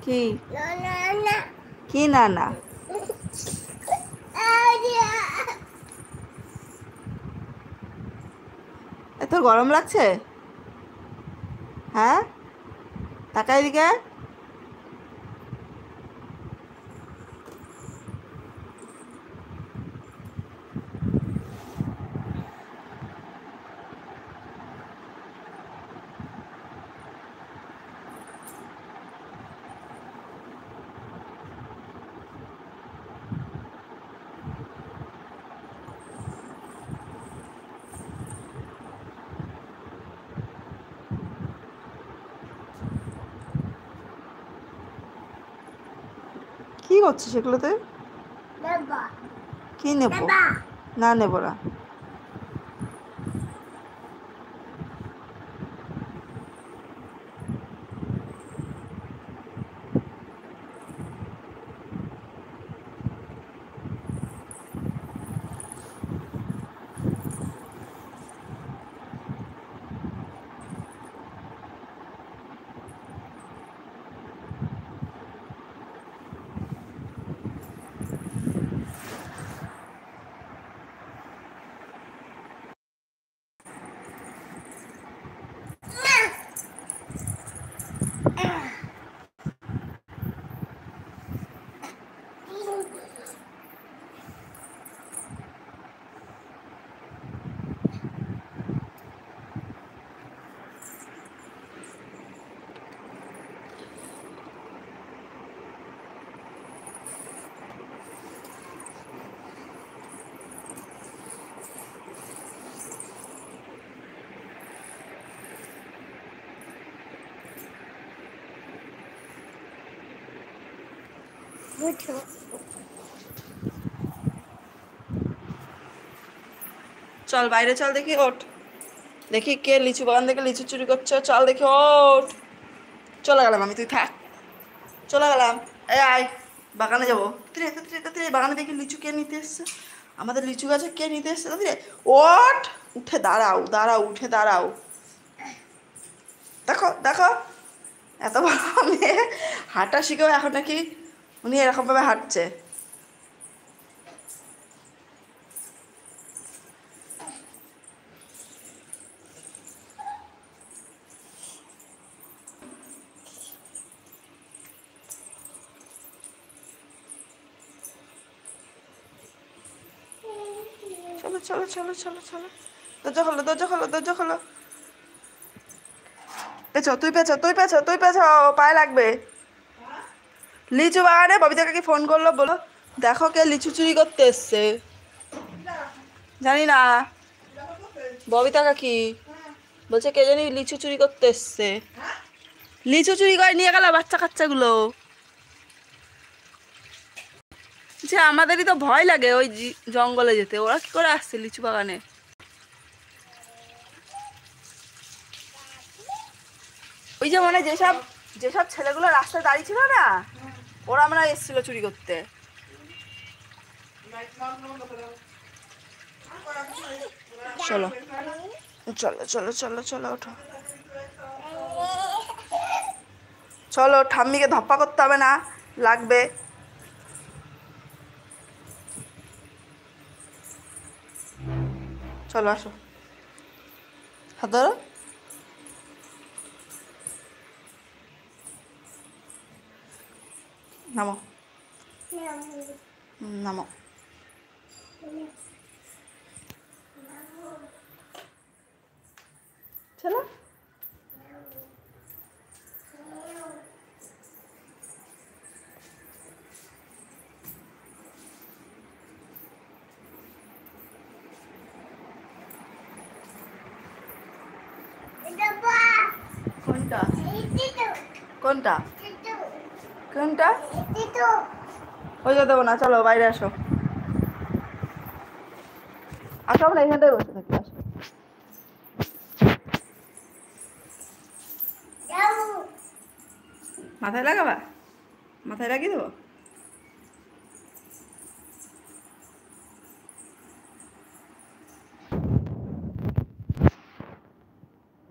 কি কি না না এত গরম লাগছে? হ্যাঁ, তাকাই দিকে। কি করছিস সেগুলো তুই? কি নেব? না নেব না। চল বাইরে চল, দেখি ওঠ, দেখি কে লিচু বাগান থেকে লিচু চুরি করছে। চল দেখি, ওঠ। চলে গেলাম আমি, তুই থাক। চলে গেলাম। এই আয়, বাগানে যাবো। তাড়াতাড়ি তাড়াতাড়ি তাড়াতাড়ি, বাগানে দেখি লিচু কে নিতে এসছে। আমাদের লিচু গাছে কে নিতে এসছে? তাড়াতাড়ি ওঠ, উঠে দাঁড়াও, দাঁড়াও, উঠে দাঁড়াও। দেখো দেখো, এত বড় মেয়ে হাঁটা শিখেও এখন নাকি উনি এরকমভাবে হাঁটছে। চলো চলো চলো চলো চলো, দরজা খোলো, দরজা খোলো, দরজা খোলো। পেছো, তুই পেছো, তুই পেছো, তুই পেছো, পায়ে লাগবে। লিচু বাগানে ববিতা কাকি ফোন করলো, বলো দেখো কে লিচু চুরি করতে এসছে। জানি না, ববিতা কাকি বলছে কে জানি লিচু চুরি করতে এসছে। লিচু চুরি করে নিয়ে গেল বাচ্চা কাচ্চাগুলো। যে আমাদেরই তো ভয় লাগে ওই জঙ্গলে যেতে, ওরা কি করে আসছে লিচু বাগানে? ওই যে মানে যেসব যেসব ছেলেগুলো রাস্তায় দাঁড়িয়ে ছিল না, ওরা আমরা এসেছিল চুরি করতে। চলো চলো চলো চলো চলো, ওঠো। চলো, ঠাম্মিকে ধপ্পা করতে হবে না, লাগবে। চলো আসো, হাত ধরো। নামো, নামো। চলো, কোনটা কোনটা কোনটা? ওই যে দেবো না, চলো বাইরে আসো। আসো, আমরা এখানটায় বসে থাকি, আসো। মাথায় লাগাবা? মাথায় লাগিয়ে দেবো।